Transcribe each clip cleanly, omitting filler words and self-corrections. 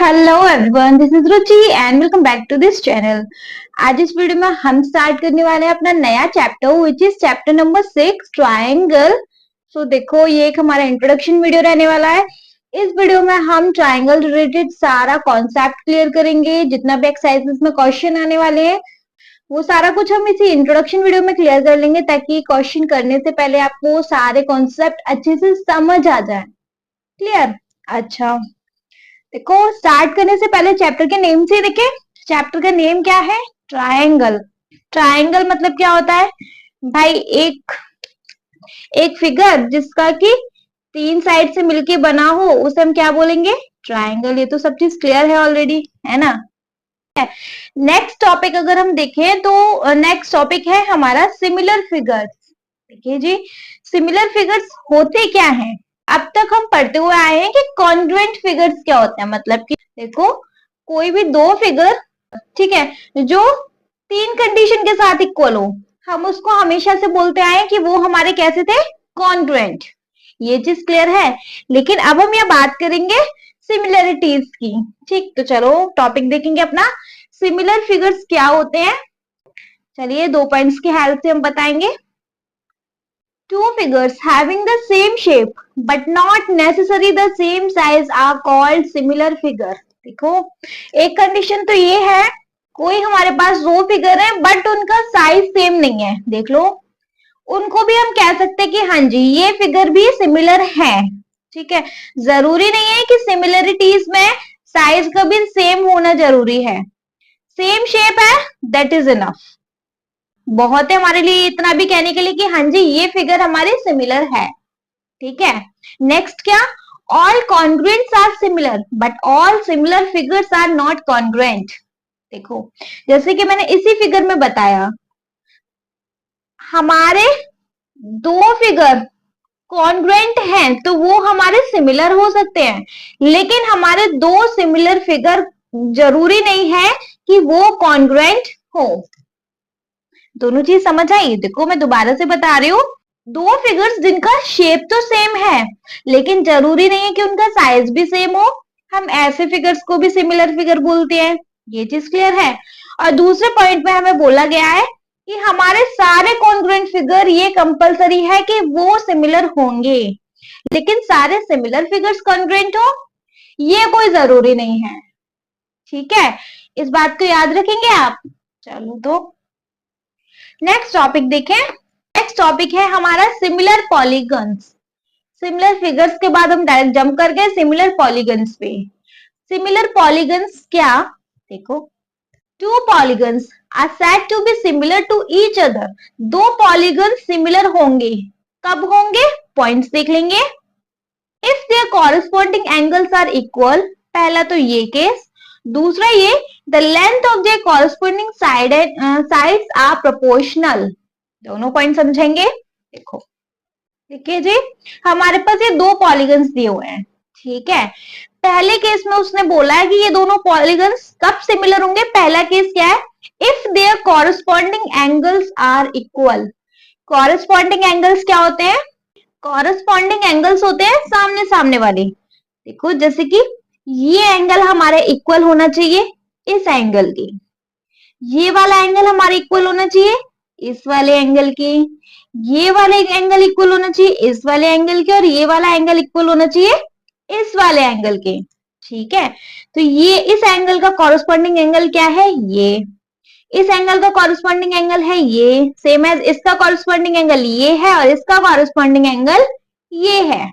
Hello everyone, this is Ruchi and welcome back to this channel. आज इस video में हम स्टार्ट करने वाले हैं अपना नया chapter which is chapter number 6 triangle. So देखो, ये एक हमारा इंट्रोडक्शन वीडियो रहने वाला है। इस वीडियो में हम ट्रायंगल रिलेटेड सारा कॉन्सेप्ट क्लियर करेंगे। जितना भी एक्सरसाइजेस में क्वेश्चन आने वाले हैं वो सारा कुछ हम इसी इंट्रोडक्शन वीडियो में क्लियर कर लेंगे, ताकि क्वेश्चन करने से पहले आपको सारे कॉन्सेप्ट अच्छे से समझ आ जाए। क्लियर? अच्छा, देखो स्टार्ट करने से पहले चैप्टर के नेम से देखें। चैप्टर का नेम क्या है? ट्रायंगल। ट्रायंगल मतलब क्या होता है भाई? एक फिगर जिसका कि 3 साइड से मिलके बना हो उसे हम क्या बोलेंगे? ट्रायंगल। ये तो सब चीज क्लियर है ऑलरेडी, है ना? नेक्स्ट टॉपिक अगर हम देखें तो नेक्स्ट टॉपिक है हमारा सिमिलर फिगर्स। देखिए जी, सिमिलर फिगर्स होते क्या हैं? अब तक हम पढ़ते हुए आए हैं कि कॉन्ग्रुएंट फिगर्स क्या होते हैं। मतलब कि देखो, कोई भी दो फिगर, ठीक है, जो 3 कंडीशन के साथ इक्वल हो, हम उसको हमेशा से बोलते आए हैं कि वो हमारे कैसे थे? कॉन्ग्रुएंट। ये चीज क्लियर है। लेकिन अब हम यह बात करेंगे सिमिलरिटीज की। ठीक, तो चलो टॉपिक देखेंगे अपना, सिमिलर फिगर्स क्या होते हैं। चलिए 2 पॉइंट्स की हेल्प से हम बताएंगे। Two figures having the same shape but not necessarily the same size are called similar figure। देखो, एक कंडीशन तो ये है, कोई हमारे पास दो फिगर है बट उनका साइज सेम नहीं है। देख लो, उनको भी हम कह सकते हैं कि हाँ जी, ये फिगर भी सिमिलर है। ठीक है, जरूरी नहीं है कि सिमिलरिटीज में साइज का भी सेम होना जरूरी है। सेम शेप है, दैट इज इनफ। बहुत है हमारे लिए इतना भी कहने के लिए कि हाँ जी, ये फिगर हमारे सिमिलर है। ठीक है, नेक्स्ट क्या? All congruents are similar but all similar figures are not congruent. देखो, जैसे कि मैंने इसी फिगर में बताया, हमारे दो फिगर कॉन्ग्रुएंट हैं तो वो हमारे सिमिलर हो सकते हैं, लेकिन हमारे दो सिमिलर फिगर जरूरी नहीं है कि वो कॉन्ग्रुएंट हो। दोनों चीज समझ आई? देखो, मैं दोबारा से बता रही हूँ, दो फिगर्स जिनका शेप तो सेम है लेकिन जरूरी नहीं है कि उनका साइज भी सेम हो, हम ऐसे फिगर्स को भी सिमिलर फिगर बोलते हैं। ये चीज क्लियर है। और दूसरे पॉइंट में हमें बोला गया है कि हमारे सारे कॉन्ग्रुएंट फिगर, ये कंपलसरी है कि वो सिमिलर होंगे, लेकिन सारे सिमिलर फिगर्स कॉन्ग्रुएंट हो ये कोई जरूरी नहीं है। ठीक है, इस बात को याद रखेंगे आप। चलो तो नेक्स्ट टॉपिक देखें। नेक्स्ट टॉपिक है हमारा सिमिलर पॉलीगन्स। सिमिलर फिगर्स के बाद हम डायरेक्ट जंप कर गए सिमिलर पॉलीगन्स पे। सिमिलर पॉलीगन्स क्या? देखो, two polygons are said to be similar to each other. दो पॉलीगन्स सिमिलर होंगे, कब होंगे? पॉइंट्स देख लेंगे। If their corresponding angles are equal, पहला तो ये केस। दूसरा ये, the length of their corresponding sides are proportional. दोनों पॉइंट समझेंगे। देखो, देखिए जी, हमारे पास ये दो पॉलीगन्स दिए हुए हैं। ठीक है, पहले केस में उसने बोला है कि ये दोनों पॉलीगन्स कब सिमिलर होंगे? पहला केस क्या है? If their corresponding angles are equal. Corresponding angles क्या होते हैं? कॉरेस्पॉन्डिंग एंगल्स होते हैं सामने सामने वाले। देखो, जैसे कि ये एंगल हमारे इक्वल होना चाहिए इस एंगल के, ये वाला एंगल हमारे इक्वल होना चाहिए इस वाले एंगल के, ये वाले एंगल इक्वल होना चाहिए इस वाले एंगल के, और ये वाला एंगल इक्वल होना चाहिए इस वाले एंगल के। ठीक है, तो ये इस एंगल का कॉरेस्पॉन्डिंग एंगल क्या है? ये। इस एंगल का कॉरेस्पॉन्डिंग एंगल है ये, सेम एज इसका कॉरेस्पॉन्डिंग एंगल ये है और इसका कॉरेस्पॉन्डिंग एंगल ये है।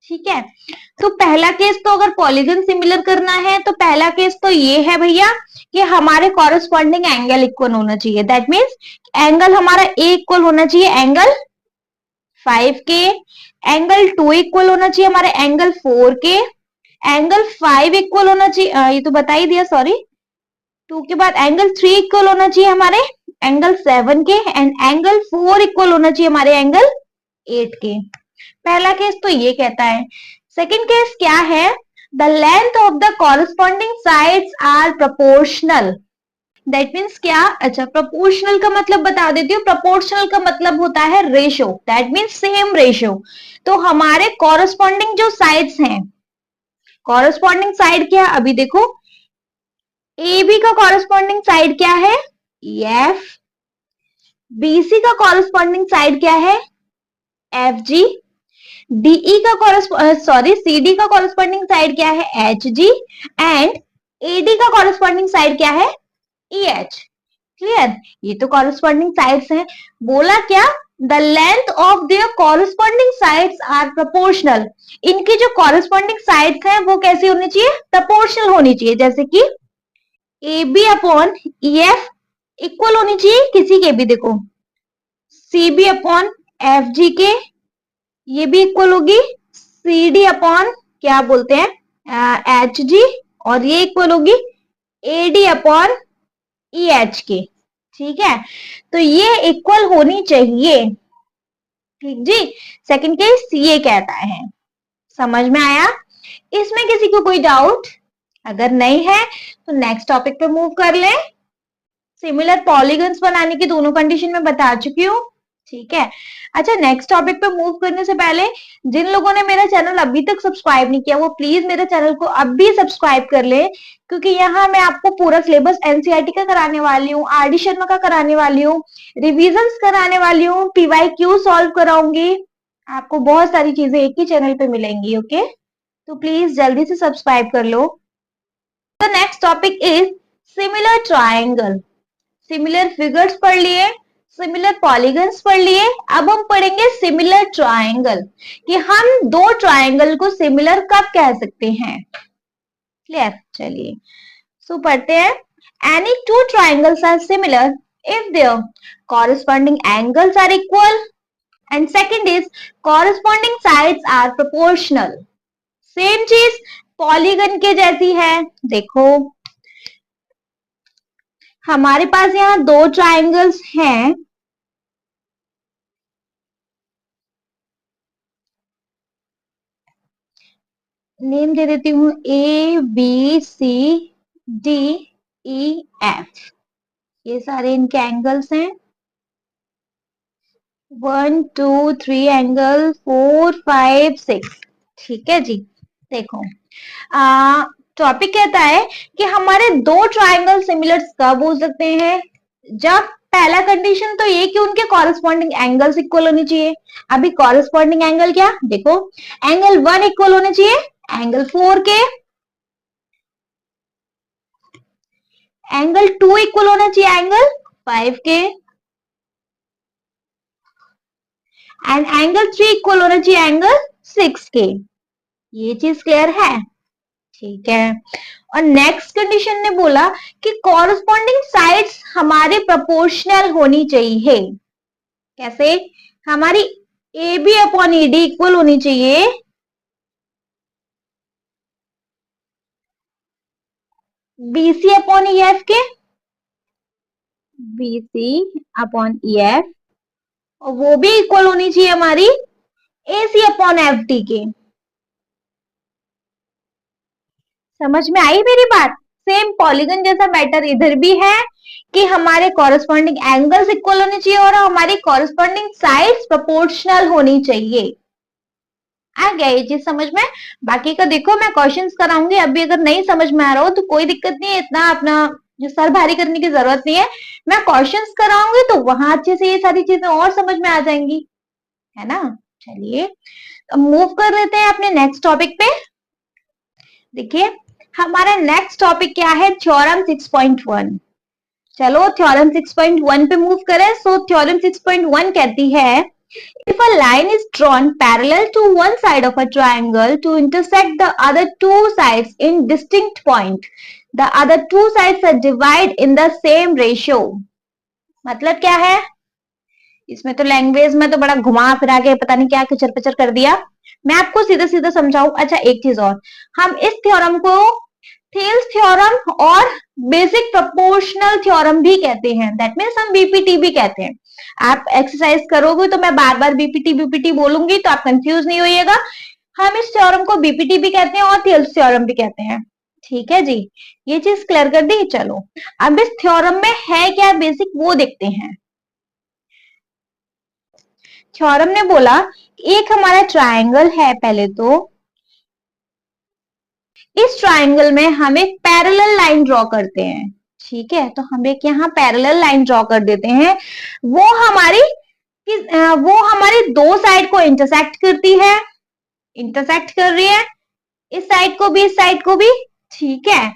ठीक है, तो पहला केस तो अगर पॉलीगन सिमिलर करना है तो पहला केस तो ये है भैया कि हमारे कॉरेस्पॉन्डिंग एंगल इक्वल होना चाहिए। दैट मीन्स एंगल हमारा ए इक्वल होना चाहिए एंगल 5 के, एंगल 2 इक्वल होना चाहिए हमारे एंगल 4 के, एंगल 5 इक्वल होना चाहिए, ये तो बता ही दिया, सॉरी, 2 के बाद एंगल 3 इक्वल होना चाहिए हमारे एंगल 7 के, एंड एंगल 4 इक्वल होना चाहिए हमारे एंगल 8 के। पहला केस तो ये कहता है। सेकंड केस क्या है? The length of the corresponding sides are proportional. That means क्या? अच्छा, प्रोपोर्शनल का मतलब बता देती हूँ। प्रोपोर्शनल का मतलब होता है ratio, that means same ratio. तो हमारे कॉरेस्पॉन्डिंग जो साइड्स हैं कॉरेस्पॉन्डिंग साइड क्या है अभी देखो, ए बी का कॉरेस्पॉन्डिंग साइड क्या है, एफ, बीसी का कॉरेस्पॉन्डिंग साइड क्या है, एफ जी, डीई का सी डी का कॉरेस्पॉन्डिंग साइड क्या है, एच जी, एंड एडी का कॉरेस्पॉन्डिंग साइड क्या है, ई एच। क्लियर, ये तो कॉरेस्पॉन्डिंग साइड्स हैं। बोला क्या, the length of their corresponding sides are proportional. इनकी जो कॉरेस्पॉन्डिंग साइड्स हैं वो कैसी होनी चाहिए, प्रोपोर्शनल होनी चाहिए। जैसे कि A B upon E F equal होनी चाहिए किसी के भी, देखो C B upon F G के, ये भी इक्वल होगी सी डी अपॉन क्या बोलते हैं एच जी, और ये इक्वल होगी A D upon E H के। ठीक है, तो ये इक्वल होनी चाहिए। ठीक जी, सेकंड केस ये कहता है। समझ में आया, इसमें किसी को कोई डाउट अगर नहीं है तो नेक्स्ट टॉपिक पे मूव कर ले। सिमिलर पॉलीगन्स बनाने की दोनों कंडीशन में बता चुकी हूँ। ठीक है, अच्छा नेक्स्ट टॉपिक पे मूव करने से पहले जिन लोगों ने मेरा चैनल अभी तक सब्सक्राइब नहीं किया वो प्लीज मेरे चैनल को अब भी सब्सक्राइब कर ले, क्योंकि यहाँ मैं आपको पूरा सिलेबस एनसीईआरटी का कराने वाली हूँ, आर डी शर्मा का कराने वाली हूँ, रिविजन्स कराने वाली हूँ, पीवाईक्यू सॉल्व कराऊंगी। आपको बहुत सारी चीजें एक ही चैनल पे मिलेंगी। ओके, तो प्लीज जल्दी से सब्सक्राइब कर लो। The next topic is similar triangle. Similar figures पढ़ लिए, सिमिलर पॉलीगन्स पढ़ लिए, अब हम पढ़ेंगे सिमिलर ट्राइंगल, कि हम दो ट्राइंगल को सिमिलर कब कह सकते हैं। क्लियर, चलिए सो पढ़ते हैं। Any two triangles are similar if their corresponding angles are equal, and second is corresponding sides are proportional. Same चीज पॉलीगन के जैसी है। देखो हमारे पास यहाँ दो ट्राइंगल्स हैं, नेम दे देती हूँ A B C D E F, ये सारे इनके एंगल्स हैं। 1 2 3 एंगल 4 5 6। ठीक है जी, देखो टॉपिक कहता है कि हमारे दो ट्राइंगल सिमिलर्स कब हो सकते हैं, जब पहला कंडीशन तो ये कि उनके कॉरेस्पॉन्डिंग एंगल्स इक्वल होनी चाहिए। अभी कॉरेस्पॉन्डिंग एंगल क्या, देखो एंगल 1 इक्वल होने चाहिए एंगल 4 के, एंगल 2 इक्वल होना चाहिए एंगल 5 के, एंड एंगल 3 इक्वल होना चाहिए एंगल 6 के। ये चीज क्लियर है। ठीक है, और नेक्स्ट कंडीशन ने बोला कि कॉरेस्पॉन्डिंग साइड्स हमारे प्रोपोर्शनल होनी चाहिए। कैसे, हमारी A B upon E D equal होनी चाहिए बीसी अपॉन ई एफ के, बीसी अपॉन ई एफ, और वो भी इक्वल होनी चाहिए हमारी एसी अपॉन एफ डी के। समझ में आई मेरी बात। सेम पॉलीगन जैसा मैटर इधर भी है कि हमारे कॉरेस्पॉन्डिंग एंगल्स इक्वल होने चाहिए और हमारी कॉरेस्पॉन्डिंग साइड्स प्रोपोर्शनल होनी चाहिए। आ गया ये चीज समझ में। बाकी का देखो मैं क्वेश्चंस कराऊंगी, अभी अगर नहीं समझ में आ रहा हो तो कोई दिक्कत नहीं है, इतना अपना जो सर भारी करने की जरूरत नहीं है। मैं क्वेश्चंस कराऊंगी तो वहां अच्छे से ये सारी चीजें और समझ में आ जाएंगी, है ना। चलिए मूव कर लेते हैं अपने नेक्स्ट टॉपिक पे। देखिए हमारा नेक्स्ट टॉपिक क्या है, थ्योरम 6.1। चलो थ्योरम 6.1 पे मूव करें। सो थ्योरम 6.1 कहती है, if a line is drawn parallel to one side of a triangle to intersect the other two sides in distinct point, the other two sides are divided in the same ratio। मतलब क्या है, इसमें तो language में तो बड़ा घुमा फिरा के पता नहीं क्या कचर पचर कर दिया। मैं आपको सीधा सीधा समझाऊं। अच्छा एक चीज और, हम इस थ्योरम को थेल्स थ्योरम और बेसिक प्रोपोर्शनल थ्योरम भी कहते हैं। दैट मीन्स हम बीपीटी भी कहते हैं। आप एक्सरसाइज करोगे तो मैं बार बार बीपीटी बीपीटी बोलूंगी तो आप कंफ्यूज नहीं होइएगा। हम इस थ्योरम को बीपीटी भी कहते हैं और थेल्स थ्योरम भी कहते हैं। ठीक है जी, ये चीज क्लियर कर दी। चलो अब इस थ्योरम में है क्या बेसिक वो देखते हैं। थ्योरम ने बोला एक हमारा ट्रायंगल है, पहले तो इस ट्राइंगल में हम एक पैरेलल लाइन ड्रॉ करते हैं। ठीक है, तो हम एक यहाँ पैरेलल लाइन ड्रॉ कर देते हैं। वो हमारी वो हमारी दो साइड को इंटरसेक्ट करती है, इंटरसेक्ट कर रही है, इस साइड को भी, इस साइड को भी। ठीक है,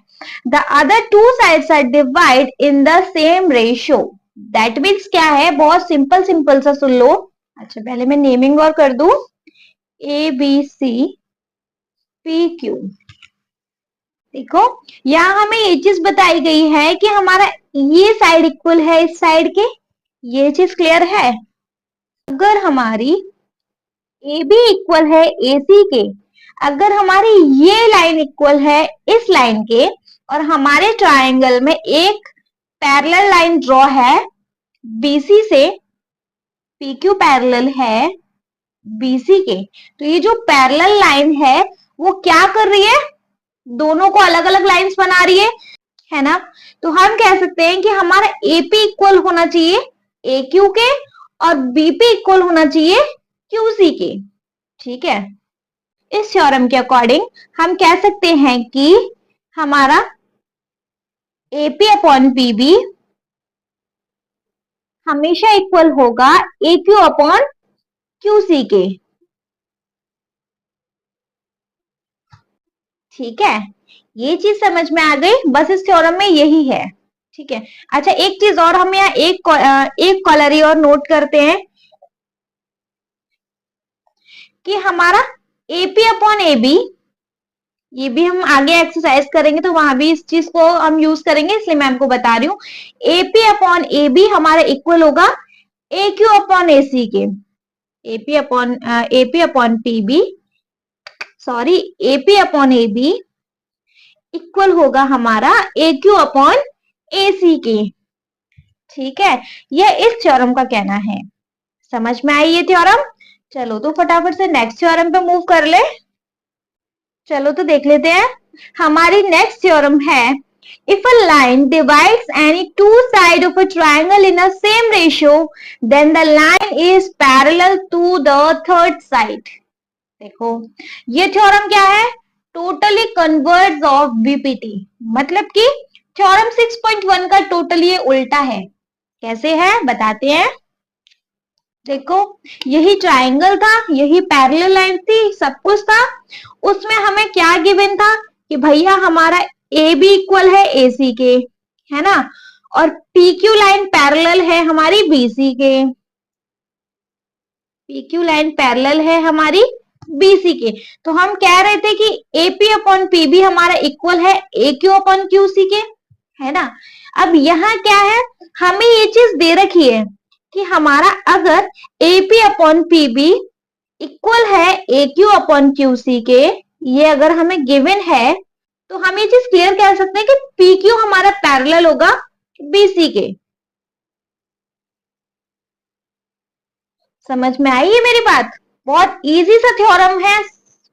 the other two sides are divide in the same ratio. That means क्या है, बहुत सिंपल सिंपल सा सुन लो। अच्छा, पहले मैं नेमिंग और कर दूं, A B C P Q. देखो, यहाँ हमें ये चीज बताई गई है कि हमारा ये साइड इक्वल है इस साइड के, ये चीज क्लियर है। अगर हमारी ए बी इक्वल है ए सी के, अगर हमारी ये लाइन इक्वल है इस लाइन के, और हमारे ट्राइंगल में एक पैरेलल लाइन ड्रॉ है बीसी से, पी क्यू पैरेलल है बीसी के, तो ये जो पैरेलल लाइन है वो क्या कर रही है, दोनों को अलग अलग लाइंस बना रही है ना। तो हम कह सकते हैं कि हमारा एपी इक्वल होना चाहिए ए क्यू के, और बीपी इक्वल होना चाहिए क्यूसी के। ठीक है, इस थ्योरम के अकॉर्डिंग हम कह सकते हैं कि हमारा एपी अपॉन पीबी हमेशा इक्वल होगा ए क्यू अपॉन क्यूसी के। ठीक है, ये चीज समझ में आ गई, बस इस थ्योरम में यही है। ठीक है, अच्छा एक चीज और हम यहाँ एक कॉलरी और नोट करते हैं कि हमारा एपी अपॉन एबी, ये भी हम आगे एक्सरसाइज करेंगे तो वहां भी इस चीज को हम यूज करेंगे, इसलिए मैं आपको बता रही हूँ। एपी अपॉन एबी हमारा इक्वल होगा A Q upon A C के। AP upon PB, sorry, AP upon AB equal होगा हमारा ए क्यू अपॉन ए सी के। ठीक है, यह इस थ्योरम का कहना है। समझ में आई ये थ्योरम? चलो तो फटाफट से नेक्स्ट थ्योरम पे मूव कर ले। चलो तो देख लेते हैं, हमारी नेक्स्ट थ्योरम है, if a line divides any two side of a triangle in a same ratio then the line is parallel to the third side. देखो, ये थ्योरम क्या है, टोटली कन्वर्ज ऑफ बीपीटी, मतलब कि थ्योरम 6.1 का totally ये उल्टा है। कैसे है बताते हैं। देखो, यही ट्राइंगल था, यही पैरेलल लाइन थी, सब कुछ था, उसमें हमें क्या गिवन था कि भैया हमारा ए बी इक्वल है ए सी के, है ना, और पी क्यू लाइन पैरेलल है हमारी बीसी के, पी क्यू लाइन पैरेलल है हमारी बीसी के। तो हम कह रहे थे कि एपी अपॉन पीबी हमारा इक्वल है ए क्यू अपॉन क्यूसी के, है ना। अब यहाँ क्या है, हमें ये चीज दे रखी है कि हमारा अगर एपी अपॉन पीबी इक्वल है ए क्यू अपॉन क्यूसी के, ये अगर हमें गिवन है, तो हम ये चीज क्लियर कह सकते हैं कि पी क्यू हमारा पैरेलल होगा बीसी के। समझ में आई है मेरी बात? बहुत इजी सा थ्योरम है,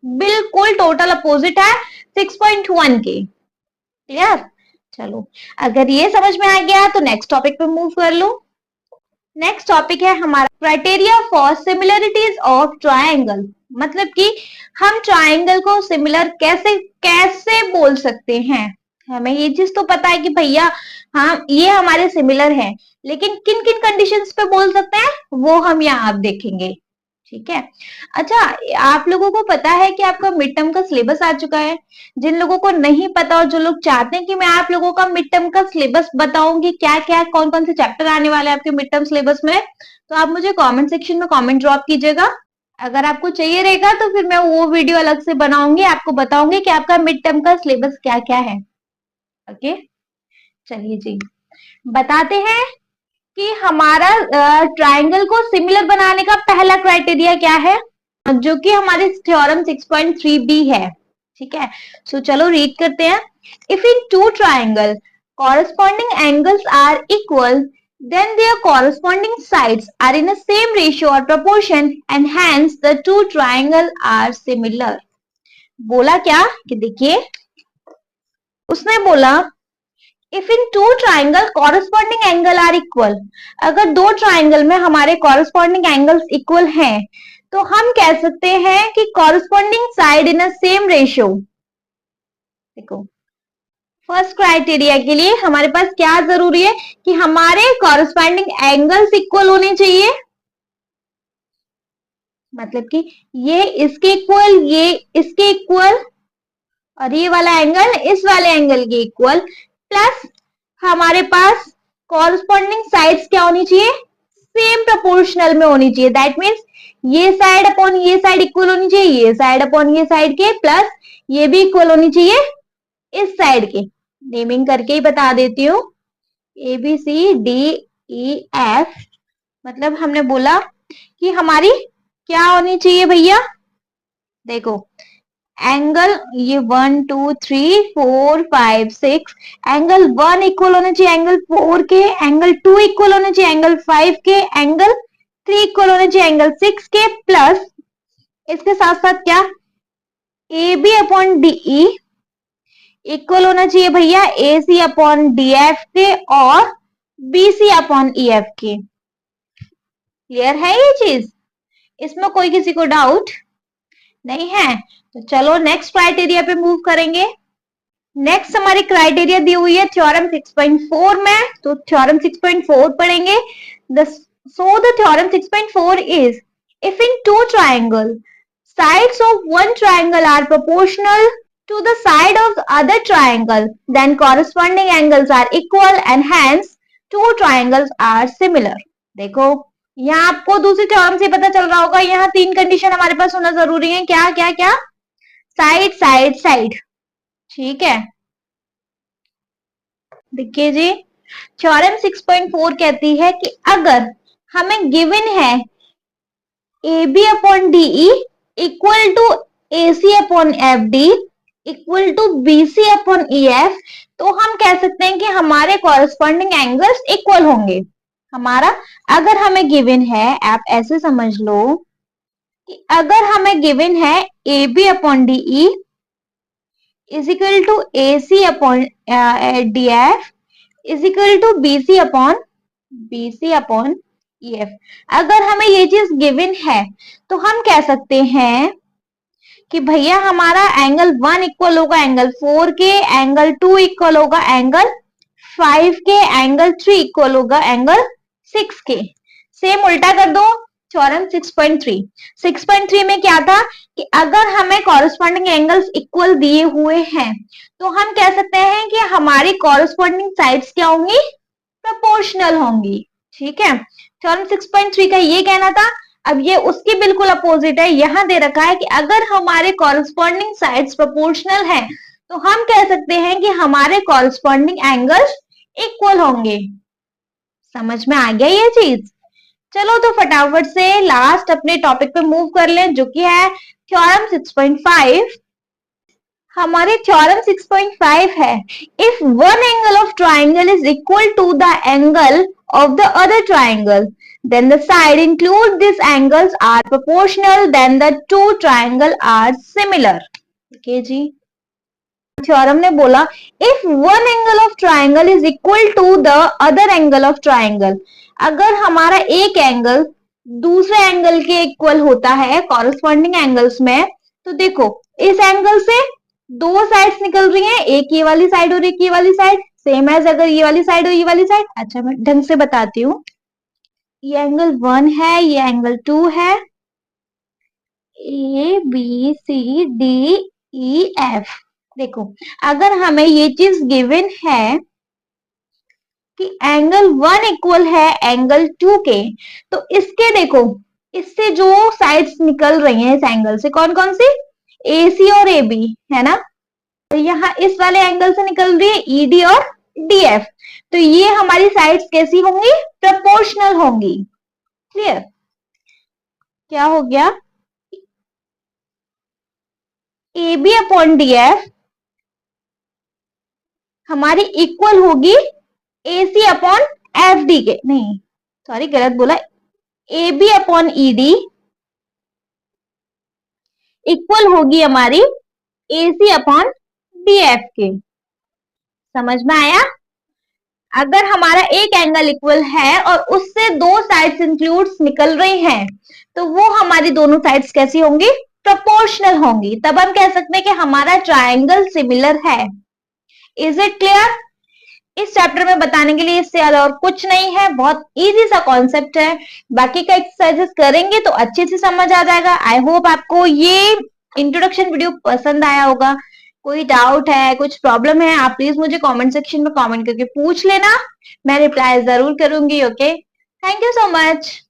बिल्कुल टोटल अपोजिट है 6.1 के। क्लियर? चलो, अगर ये समझ में आ गया तो नेक्स्ट टॉपिक पे मूव कर लो। नेक्स्ट टॉपिक है हमारा criteria for similarities of triangle, मतलब कि हम ट्राइंगल को सिमिलर कैसे कैसे बोल सकते हैं। हमें ये चीज तो पता है कि भैया हाँ ये हमारे सिमिलर हैं, लेकिन किन किन कंडीशंस पे बोल सकते हैं वो हम यहाँ आप देखेंगे। ठीक है, अच्छा आप लोगों को पता है कि आपका मिड टर्म का सिलेबस आ चुका है। जिन लोगों को नहीं पता और जो लोग चाहते हैं कि मैं आप लोगों का मिड टर्म का सिलेबस बताऊंगी, क्या क्या कौन कौन से चैप्टर आने वाले हैं आपके मिड टर्म सिलेबस में, तो आप मुझे कमेंट सेक्शन में कमेंट ड्रॉप कीजिएगा। अगर आपको चाहिए रहेगा तो फिर मैं वो वीडियो अलग से बनाऊंगी, आपको बताऊंगी कि आपका मिड टर्म का सिलेबस क्या क्या है। ओके, चलिए जी बताते हैं कि हमारा ट्राइंगल को सिमिलर बनाने का पहला क्राइटेरिया क्या है, जो कि हमारे थ्योरम 6.3b है। ठीक है, सो चलो रीड करते हैं। If in two triangle corresponding angles are equal then their corresponding sides are in the same ratio or proportion and hence the two triangle are similar। बोला क्या कि देखिए, उसने बोला if in two triangle corresponding angle are equal, अगर दो triangle में हमारे कॉरस्पॉन्डिंग एंगल्स इक्वल हैं तो हम कह सकते हैं कि corresponding side in a same ratio, देखो फर्स्ट क्राइटेरिया के लिए हमारे पास क्या जरूरी है कि हमारे कॉरस्पॉन्डिंग एंगल्स इक्वल होने चाहिए, मतलब कि ये इसके इक्वल, ये इसके इक्वल, और ये वाला एंगल इस वाले एंगल के इक्वल, प्लस हमारे पास कॉरस्पॉन्डिंग साइड्स क्या होनी चाहिए, सेम प्रोपोर्शनल में होनी चाहिए। दैट मीन्स ये साइड अपॉन ये साइड इक्वल होनी चाहिए, ये साइड अपॉन ये साइड के, प्लस ये भी इक्वल होनी चाहिए इस साइड के। नेमिंग करके ही बता देती हूँ, A B C D E F, मतलब हमने बोला कि हमारी क्या होनी चाहिए भैया, देखो एंगल ये 1 2 3 4 5 6, एंगल 1 इक्वल होना चाहिए एंगल 4 के, एंगल 2 इक्वल होना चाहिए एंगल 5 के, एंगल 3 इक्वल होना चाहिए एंगल 6 के, प्लस इसके साथ साथ क्या, A B upon D E equal होना चाहिए भैया A C upon D F के और B C upon E F के। क्लियर है ये चीज, इसमें कोई किसी को डाउट नहीं है? तो चलो नेक्स्ट क्राइटेरिया पे मूव करेंगे। नेक्स्ट हमारी क्राइटेरिया दी हुई है थ्योरम 6.4 में, तो थ्योरम 6.4 पढ़ेंगे। So the theorem 6.4 is if in two triangle sides of one triangle are proportional to the side of the other triangle, then corresponding angles are equal and hence two triangles are similar। देखो यहाँ आपको दूसरी theorem से पता चल रहा होगा, यहाँ तीन कंडीशन हमारे पास होना जरूरी है, क्या क्या क्या, साइड साइड साइड, ठीक है। देखिए जी, थ्योरम 6.4 कहती है कि अगर हमें गिवन है A B upon D E equal to A C upon F D equal to B C upon E F, तो हम कह सकते हैं कि हमारे कॉरस्पॉन्डिंग एंगल्स इक्वल होंगे। हमारा अगर हमें गिवन है, आप ऐसे समझ लो कि अगर हमें गिवन है A B upon D E is equal to A C upon D F is equal to B C upon E F, अगर हमें ये चीज गिवन है तो हम कह सकते हैं कि भैया हमारा एंगल 1 इक्वल होगा एंगल 4 के, एंगल 2 इक्वल होगा एंगल 5 के, एंगल 3 इक्वल होगा एंगल 6 के। सेम उल्टा कर दो, थ्योरम 6.3। 6.3 में क्या था कि अगर हमें कॉरस्पॉन्डिंग एंगल्स इक्वल दिए हुए हैं तो हम कह सकते हैं कि हमारी कॉरस्पॉन्डिंग साइड्स क्या होंगी, प्रोपोर्शनल होंगी, ठीक है। थ्योरम 6.3 का ये कहना था। अब ये उसकी बिल्कुल अपोजिट है, यहां दे रखा है कि अगर हमारे कॉरस्पॉन्डिंग साइड्स प्रोपोर्शनल है तो हम कह सकते हैं कि हमारे कॉरस्पॉन्डिंग एंगल्स इक्वल होंगे। समझ में आ गया ये चीज? चलो तो फटाफट से लास्ट अपने टॉपिक पे मूव कर लें, जो कि है थ्योरम 6.5। हमारे थ्योरम 6.5 है, if one angle of triangle is equal to the angle of the other triangle, then the side include these angles are proportional, then the two triangle are similar। okay जी, theorem ने बोला if one angle of triangle is equal to the other angle of triangle, अगर हमारा एक angle दूसरे angle के equal होता है कॉरस्पॉन्डिंग एंगल्स में, तो देखो इस एंगल से दो साइड्स निकल रही हैं, एक ये वाली साइड और एक ये वाली साइड, सेम एज अगर ये वाली साइड और ये वाली साइड। अच्छा मैं ढंग से बताती हूँ, ये एंगल 1 है, ये एंगल 2 है, A B C D E F. देखो अगर हमें ये चीज गिवन है कि एंगल 1 इक्वल है एंगल 2 के, तो इसके देखो इससे जो साइड्स निकल रही हैं इस एंगल से, कौन कौन सी, ए सी और ए बी है ना, तो यहाँ इस वाले एंगल से निकल रही है ई डी और डी एफ, तो ये हमारी साइड्स कैसी होंगी, प्रोपोर्शनल होंगी। क्लियर? क्या हो गया, A B upon D F हमारी इक्वल होगी A C upon F D के, नहीं सॉरी गलत बोला, A B upon E D equal होगी हमारी A C upon D F के। समझ में आया? अगर हमारा एक एंगल इक्वल है और उससे दो साइड्स इंक्लूड्स निकल रही हैं, तो वो हमारी दोनों साइड्स कैसी होंगी, प्रोपोर्शनल होंगी, तब हम कह सकते हैं कि हमारा ट्रायंगल सिमिलर है। Is it clear? इस चैप्टर में बताने के लिए इससे ज्यादा और कुछ नहीं है, बहुत इजी सा कॉन्सेप्ट है। बाकी का एक्सरसाइजेस करेंगे तो अच्छे से समझ आ जाएगा। आई होप आपको ये इंट्रोडक्शन वीडियो पसंद आया होगा। कोई डाउट है, कुछ प्रॉब्लम है, आप प्लीज मुझे कमेंट सेक्शन में कमेंट करके पूछ लेना, मैं रिप्लाई जरूर करूंगी। Okay, thank you so much.